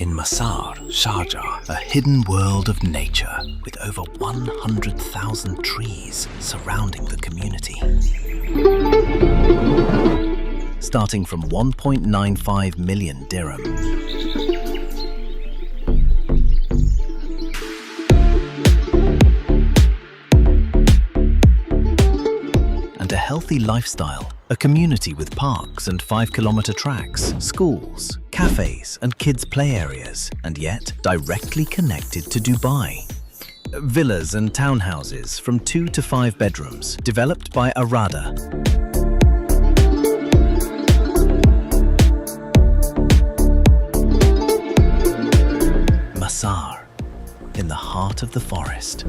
In Masaar, Sharjah, a hidden world of nature with over 100,000 trees surrounding the community. Starting from 1.95 million dirham. And a healthy lifestyle, a community with parks and 5-kilometer tracks, schools, cafes and kids' play areas, and yet directly connected to Dubai. Villas and townhouses from 2 to 5 bedrooms, developed by Arada. Masaar, in the heart of the forest.